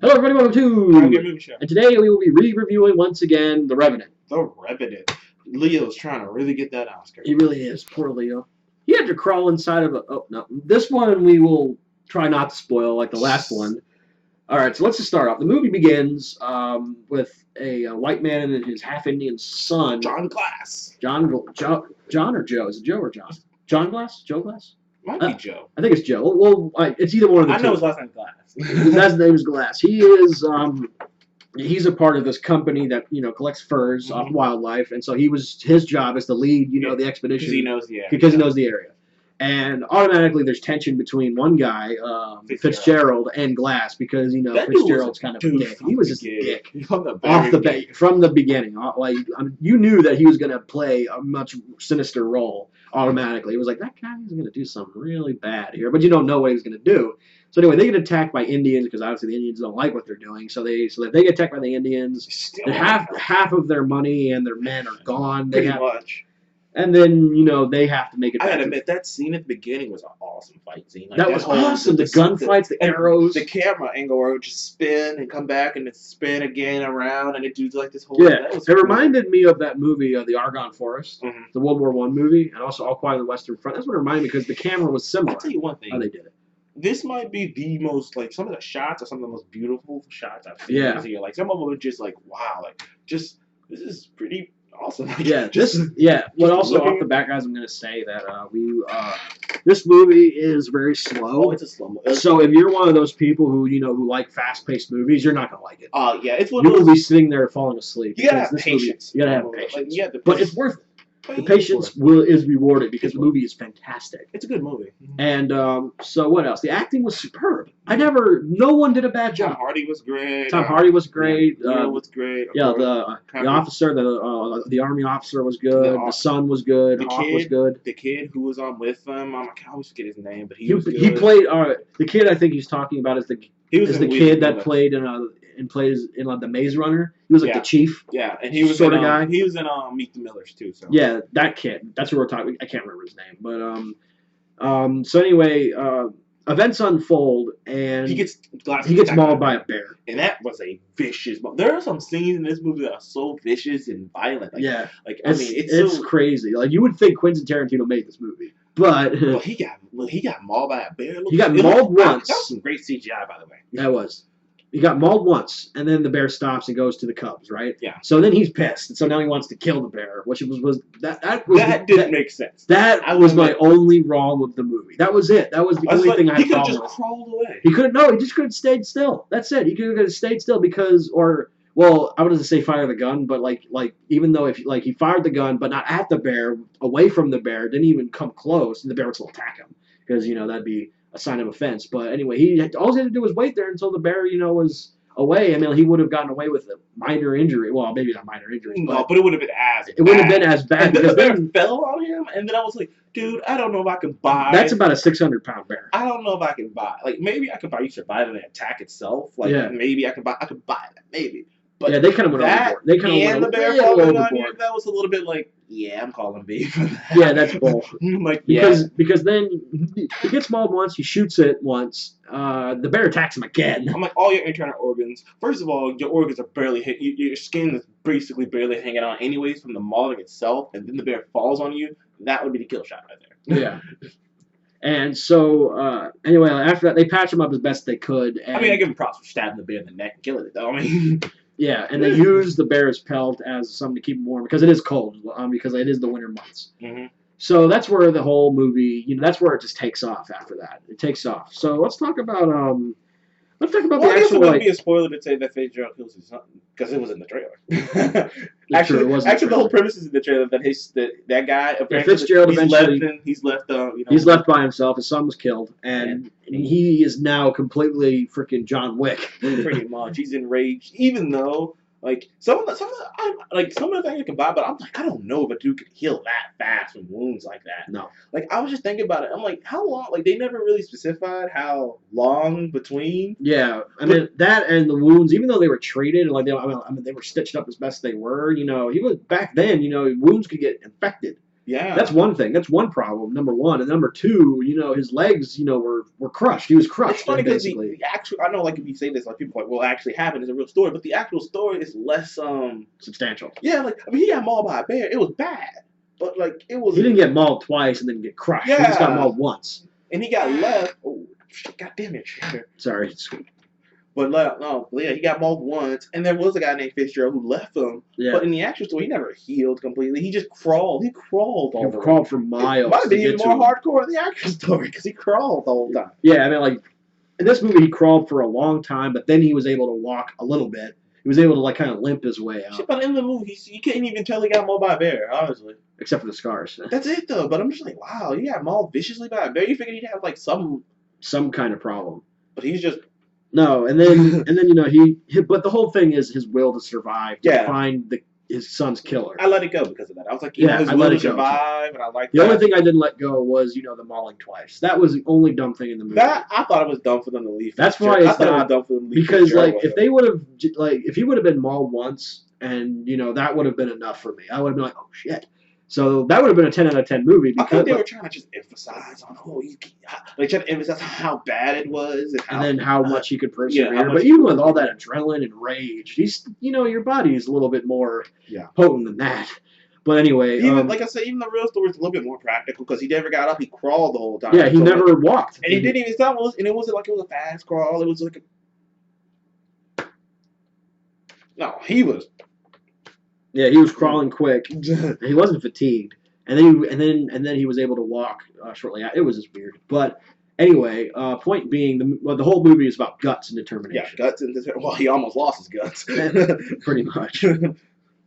Hello, everybody. Welcome Good to. movie show. And today we will be re-reviewing once again The Revenant. The Revenant. Leo's trying to really get that Oscar. He really is. Poor Leo. He had to crawl inside of a. Oh no, this one we will try not to spoil like the last one. All right, so let's just start off. The movie begins with a white man and his half-Indian son, John Glass. John or Joe? Is it Joe or John? John Glass? Joe Glass? Might be Joe. I think it's Joe. Well, it's either one of the two. I know his last name Glass. His last name is Glass. He is he's a part of this company that collects furs off wildlife, and so his job is to lead the expedition Because he knows the area. He knows the area. And automatically there's tension between one guy, Fitzgerald, and Glass because Fitzgerald's kind of a dick. He was just a dick from the beginning. You knew that he was going to play a much sinister role automatically. It was like that guy is going to do something really bad here, but you don't know what he was going to do. So anyway, they get attacked by Indians because obviously the Indians don't like what they're doing. So if they get attacked by the Indians, half of their money and their men are gone. Pretty much. And then they have to make it. I gotta admit that scene at the beginning was an awesome fight scene. Like, that was awesome. The gunfights, the arrows, the camera angle where it would just spin and come back and it spin again around and it do like this whole. Yeah, it reminded me of that movie, The Argonne Forest, the World War I movie, and also All Quiet on the Western Front. That's what it reminded me because the camera was similar. I'll tell you one thing. How they did it. This might be the most, some of the shots are some of the most beautiful shots I've seen this year. Like, some of them are just like, wow, this is pretty awesome. Like, But also off the bat, guys, I'm going to say that this movie is very slow. Oh, it's a slow movie. So if you're one of those people who like fast-paced movies, you're not going to like it. Yeah, it's one you will be sitting there falling asleep. You gotta have patience. You gotta have patience. But it's worth it. The patience is rewarded because the movie is fantastic. It's a good movie. And so what else? The acting was superb. No one did a bad job. Tom Hardy was great. Tom Hardy was great. Was great. The officer, the army officer was good. The son was good. Hawk was good. The kid who was on with them, I always forget his name, but he was good. He played. The kid I think he's talking about is the kid that played plays in the Maze Runner. He was like the chief. Yeah, and he was sort of guy. He was in Meet the Millers too. So yeah, that kid. That's who we're talking. I can't remember his name, but so anyway, events unfold and he gets mauled by a bear. And that was a vicious. There are some scenes in this movie that are so vicious and violent. It's crazy. Like you would think Quentin Tarantino made this movie, but he got mauled by a bear. He got mauled once. That was some great CGI, by the way. That was. He got mauled once, and then the bear stops and goes to the cubs, right? Yeah. So then he's pissed, and so now he wants to kill the bear, which that didn't make sense. That was my only wrong with the movie. That was it. That was the only thing I had a problem with. He could have just crawled away. He couldn't. No, he just could have stayed still. That's it. He could have stayed still because, I wouldn't say fire the gun, but even though he fired the gun, but not at the bear, away from the bear, didn't even come close, and the bear would still attack him because that'd be a sign of offense. But anyway, all he had to do was wait there until the bear, was away. I mean, he would have gotten away with a minor injury. Well, maybe not minor injury. But it would have been as bad. It would have been as bad. And then the bear fell on him, and then I was like, dude, I don't know if I can buy. That's about a 600-pound bear. I don't know if I can buy. Maybe I could buy you surviving the attack itself. Maybe I could buy that. Maybe. But they kind of went overboard. They kind of went the bear falling on you, that was a little bit I'm calling beef. Yeah, that's bull. Because then he gets mauled once, he shoots it once, the bear attacks him again. I'm like, all your internal organs, first of all, your organs are barely hit, your skin is basically barely hanging on anyways from the mauling itself, and then the bear falls on you, that would be the kill shot right there. Yeah. And so, anyway, after that, they patch him up as best they could. And I give him props for stabbing the bear in the neck and killing it, though. Yeah, and they use the bear's pelt as something to keep him warm because it is cold, because it is the winter months. Mm-hmm. So that's where the whole movie, that's where it just takes off after that. It takes off. So let's talk about the actual. I guess it wouldn't be a spoiler to say that Fitzgerald kills his son because it was in the trailer. Actually, the whole premise is in the trailer that that guy Fitzgerald he's left by himself. His son was killed, and he is now completely freaking John Wick. Pretty much, he's enraged. Even though some of the things I can buy, but I'm like, I don't know if a dude could heal that fast from wounds like that. No. I was just thinking about it. I'm like, how long? They never really specified how long between. Yeah, that and the wounds, even though they were treated and they were stitched up as best they were. He was back then. Wounds could get infected. Yeah. That's one thing. That's one problem. Number one, and number two, his legs, were crushed. He was crushed. It's funny because basically the actual. I know, like if you say this, like people are like, well, actually happened is a real story, but the actual story is less substantial. Yeah, like I mean, he got mauled by a bear. It was bad, but like it was. He didn't get mauled twice and then get crushed. Yeah. He just got mauled once. And he got left. Oh shit! God damn it! Sorry. But yeah, he got mauled once, and there was a guy named Fitzgerald who left him. Yeah. But in the actual story, he never healed completely. He just crawled. He crawled all the way. Crawled for miles. It might be even more hardcore in the actual story because he crawled the whole time. Yeah, I mean, like in this movie, he crawled for a long time, but then he was able to walk a little bit. He was able to like kind of limp his way out. Shit, but in the movie, you can't even tell he got mauled by a bear, honestly. Except for the scars. That's it though. But I'm just like, wow, he got mauled viciously by a bear. You figured he'd have like some kind of problem. But he's just. No, and then but the whole thing is his will to survive, to find his son's killer. I let it go because of that. I was like, his will to survive, and I like that. The only thing I didn't let go was, the mauling twice. That was the only dumb thing in the movie. That I thought it was dumb for them to leave. That's why I thought it was dumb for them to leave. Because if they would have if he would have been mauled once, and that would have been enough for me. I would have been like, oh shit. So that would have been a 10 out of 10 movie. Because, I think they were trying to just emphasize on trying to emphasize how bad it was, and then how much he could persevere. But even with all that adrenaline and rage, he's your body is a little bit more potent than that. But anyway, even like I said, even the real story is a little bit more practical because he never got up; he crawled the whole time. Yeah, he never walked, and he didn't even stop. And it wasn't like it was a fast crawl; it was like no, he was. Yeah, he was crawling quick. He wasn't fatigued, and then he was able to walk shortly after. It was just weird, but anyway, point being, the whole movie is about guts and determination. Yeah, guts and determination. Well, he almost lost his guts, pretty much.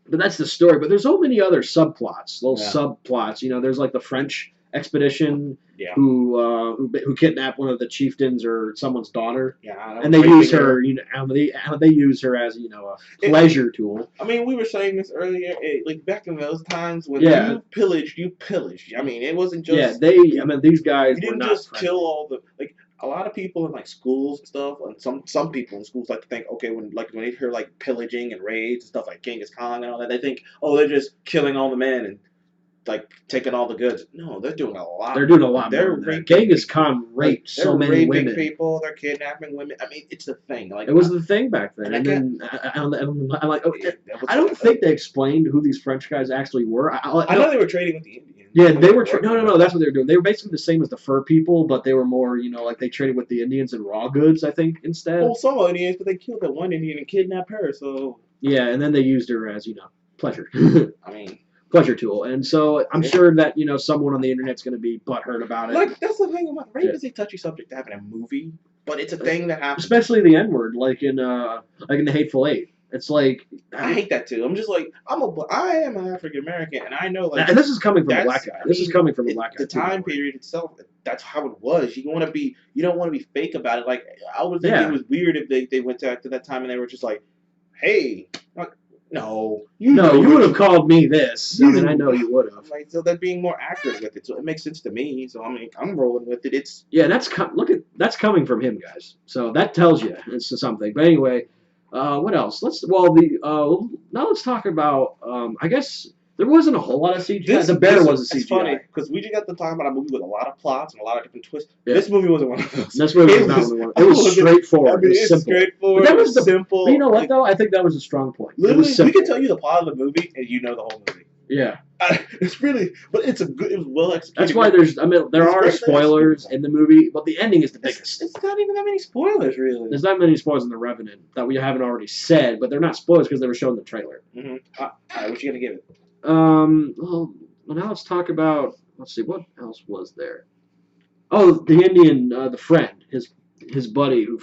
But that's the story. But there's so many other subplots, subplots. There's like the French expedition who kidnapped one of the chieftains or someone's daughter. Yeah, and they use her. They use her as a pleasure tool. I mean, we were saying this earlier. Like back in those times when you pillaged. I mean, it wasn't just these guys. You didn't were just not kill all the like. A lot of people in like schools and stuff, and some people in schools like to think, okay, when they hear like pillaging and raids and stuff like Genghis Khan and all that, they think, oh, they're just killing all the men and like taking all the goods. No, they're doing a lot. They're doing a lot. Genghis Khan raped so many women. People. They're kidnapping women. I mean, it's the thing. Like it was the thing back then. And then I'm like, okay, I don't think they explained who these French guys actually were. I know they were trading with the Indians. Yeah, they were. No. That's what they were doing. They were basically the same as the fur people, but they were more, like they traded with the Indians in raw goods, I think, instead. Well, some Indians, but they killed that one Indian and kidnapped her. So yeah, and then they used her as pleasure. I mean, pleasure tool, and so I'm sure that someone on the internet's going to be butthurt about it. Like that's the thing about rape is a touchy subject to have in a movie, but it's a thing that happens. Especially the N-word, like in the Hateful Eight. It's like I hate that too. I'm just like I am an African American, and I know like. And this is coming from a black guy. This is coming from a black guy. The time period itself, that's how it was. You don't want to be fake about it. Like I would think it was weird if they went to that time and they were just like, hey, no, you would have called me this. I mean, I know you would have. Like, so they're being more accurate with it, so it makes sense to me. So I mean, I'm rolling with it. It's that's coming from him, guys. So that tells you it's something. But anyway. What else? Now let's talk about. I guess there wasn't a whole lot of CGI. The bear was a CGI. It's funny because we just got to talk about a movie with a lot of plots and a lot of different twists. Yeah. This movie wasn't one of those. This movie was not one of those. It was straightforward. I mean, it's simple. Straightforward. But that was simple. But you know what though? I think that was a strong point. Literally, we can tell you the plot of the movie and you know the whole movie. Yeah. It's really, but it was well executed. That's why there are spoilers in the movie, but the ending is the biggest. It's not even that many spoilers, really. There's not many spoilers in The Revenant that we haven't already said, but they're not spoilers because they were shown in the trailer. Mm-hmm. All right, what you gonna give it? Well, now let's talk about. Let's see, what else was there? Oh, the Indian, the friend, his buddy he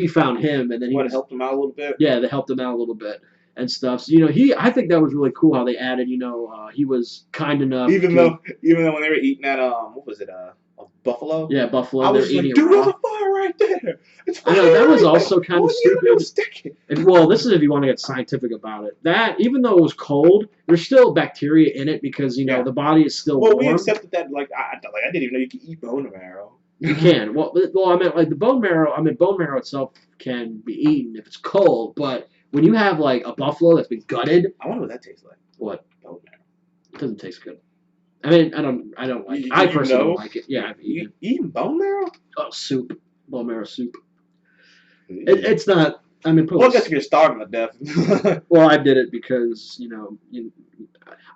found him, and then he helped him out a little bit. Yeah, they helped him out a little bit. And stuff. So, I think that was really cool how they added, he was kind enough. Even though when they were eating that, what was it, a buffalo? Yeah, buffalo. I was like, dude, there's a fire right there. It's fire. I know, that was also kind of stupid. Well, this is if you want to get scientific about it. That, even though it was cold, there's still bacteria in it because, the body is still warm. Well, we accepted that, I didn't even know you could eat bone marrow. You can. Well, I meant, like, the bone marrow itself can be eaten if it's cold, but when you have, like, a buffalo that's been gutted... I wonder what that tastes like. What? Bone marrow. It doesn't taste good. I mean, I don't like it. I personally don't like it. Yeah, I've eaten. Eating bone marrow? Oh, soup. Bone marrow soup. It's not. I mean, well, I guess if you're starving to death. Well, I did it because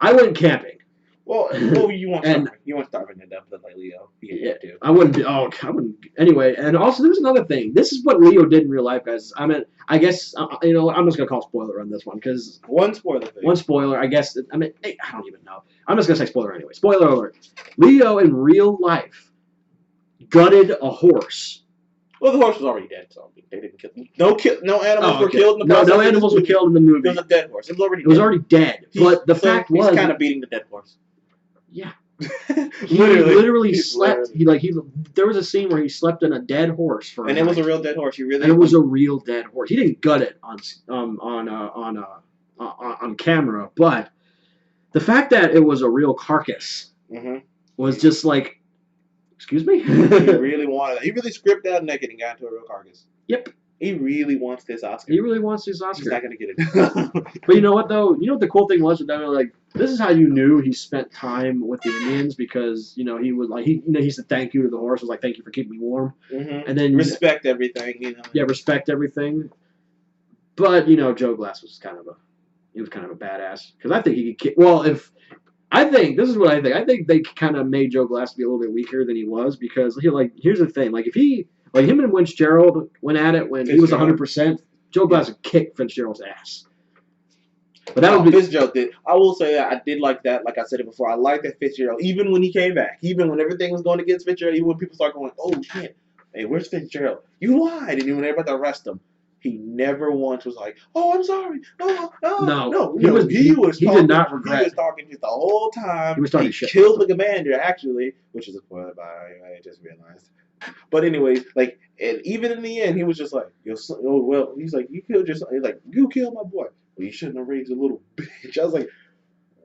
I went camping. Well, you weren't starving to death, but like Leo, you had to. I wouldn't be. Oh, I wouldn't. Anyway, and also there's another thing. This is what Leo did in real life, guys. I mean, I guess I'm just gonna call spoiler on this one because one spoiler. One spoiler. I guess. I mean, I don't even know. I'm just gonna say spoiler anyway. Spoiler alert. Leo in real life gutted a horse. Well, the horse was already dead, so they didn't kill him. No animals were killed in the process. No animals were killed in the movie. It was a dead horse. It was already dead. But the fact was, he's kind of beating the dead horse. Yeah. He literally slept. There was a scene where he slept in a dead horse for. And it was a real dead horse. And it was a real dead horse. He didn't gut it on camera, but the fact that it was a real carcass was just like. Excuse me? He really wanted it. He really scripted out naked and got into a real carcass. Yep. He really wants this Oscar. He really wants this Oscar. He's not going to get it. But you know what, though? You know what the cool thing was with them? Like, this is how you knew he spent time with the Indians because, he was like, he said thank you to the horse. It was like, thank you for keeping me warm. Mm-hmm. And then respect everything, Yeah, respect everything. But, Joe Glass was kind of a badass. Because I think he could this is what I think. I think they kind of made Joe Glass be a little bit weaker than he was because here's the thing. Like if him and Fitzgerald went at it when he was 100%, Joe Glass would kick Fitzgerald's ass. But that would be Fitzgerald did. I will say that I did like that. Like I said it before, I liked that Fitzgerald. Even when he came back, even when everything was going against Fitzgerald, even when people started going, "Oh shit, hey, where's Fitzgerald? You lied," and even when everybody arrested him. He never once was like, "Oh, I'm sorry." No. He did not regret. He was talking just the whole time. He was talking shit. Killed the commander, actually, which is a spoiler, by I just realized. But anyways, and even in the end, he was just like, he's like, you killed your son. He's like, you killed my boy. Well, you shouldn't have raised a little bitch. I was like,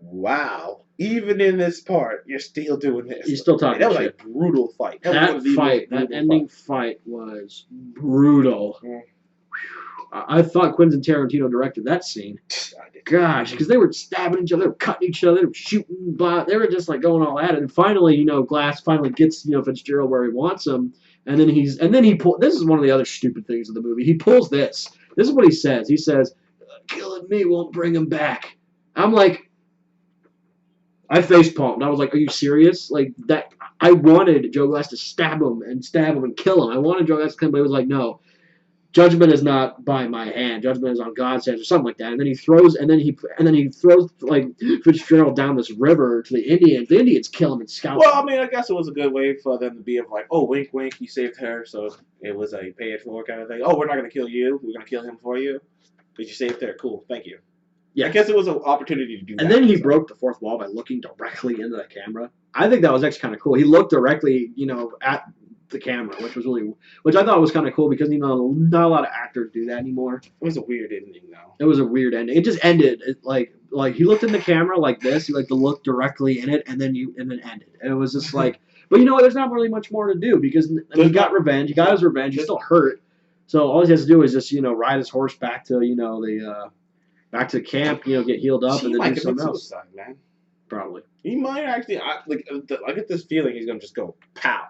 wow. Even in this part, you're still doing this. You're still talking that shit. Was a brutal fight. That ending fight was brutal. Mm. I thought Quentin Tarantino directed that scene. Gosh, because they were stabbing each other, they were cutting each other, they were shooting, they were just like going all at it. And finally, Glass finally gets Fitzgerald where he wants him, and then he pulls. This is one of the other stupid things in the movie. He pulls this. This is what he says. He says, "Killing me won't bring him back." I'm like, I face palmed. I was like, "Are you serious?" Like that. I wanted Joe Glass to stab him and kill him. I wanted Joe Glass to come, but he was like, "No. Judgment is not by my hand. Judgment is on God's hands," or something like that. And then he throws, like Fitzgerald down this river to the Indians. The Indians kill him and scalp him. Well, I mean, I guess it was a good way for them to be like, "Oh, wink, wink, you saved her," so it was a pay it forward kind of thing. "Oh, we're not gonna kill you. We're gonna kill him for you because you saved her. Cool, thank you." Yeah, I guess it was an opportunity to do that. And then he broke the fourth wall by looking directly into the camera. I think that was actually kind of cool. He looked directly, at the camera, which I thought was kind of cool because not a lot of actors do that anymore. It was a weird ending, though. It was a weird ending. It just ended like he looked in the camera like this. He to look directly in it, and then ended. And it was just like, but there's not really much more to do because he got revenge. He got his revenge. He's still hurt, so all he has to do is just ride his horse back to back to camp. Get healed up and then do something else. Suicide, man. Probably. He might actually. I get this feeling he's gonna just go pow.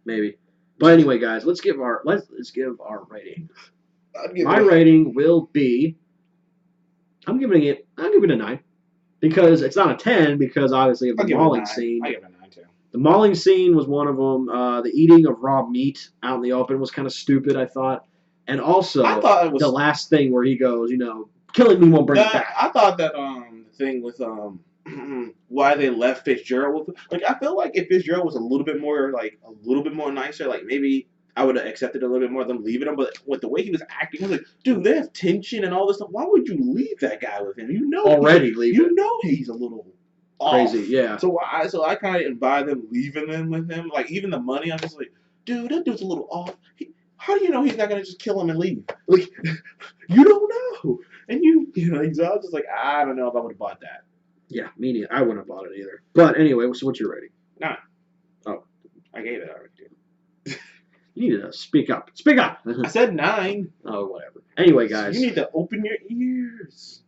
Maybe. But anyway, guys, let's give our rating. My rating will be I'm giving it a 9. Because it's not a 10 because obviously of the mauling scene. I give it a 9 too. The mauling scene was one of them. The eating of raw meat out in the open was kind of stupid, I thought. And also the last thing where he goes, killing me won't bring it back. I thought that the thing with why they left Fitzgerald with, I feel like if Fitzgerald was a little bit more nicer, maybe I would have accepted a little bit more of them leaving him. But with the way he was acting, I was like, dude, they have tension and all this stuff. Why would you leave that guy with him? He's a little crazy, off. Yeah. So I kind of buy them leaving them with him. Even the money, I'm just like, dude, that dude's a little off. How do you know he's not gonna just kill him and leave? You don't know. And so I was just like, I don't know if I would have bought that. Yeah, me neither. I wouldn't have bought it either. But anyway, so what's your rating? 9. Oh. I gave it already, dude. You need to speak up. Speak up! I said 9. Oh, whatever. Anyway, guys. You need to open your ears.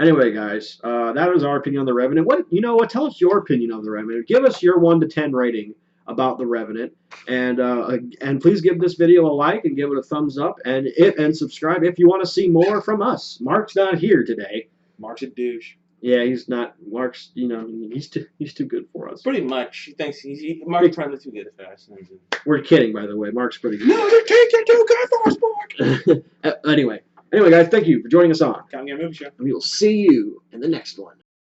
Anyway, guys, that was our opinion on the Revenant. What? Tell us your opinion on the Revenant. Give us your 1 to 10 rating about the Revenant, and please give this video a like and give it a thumbs up, and subscribe if you want to see more from us. Mark's not here today. Mark's a douche. Yeah, he's not. Mark's, he's too good for us. Pretty much. He thinks Mark's probably too good at fast. We're kidding, by the way. Mark's pretty good. No, you think you're too good for us, Mark. Anyway, guys, thank you for joining us on. Come get a movie show. And we will see you in the next one.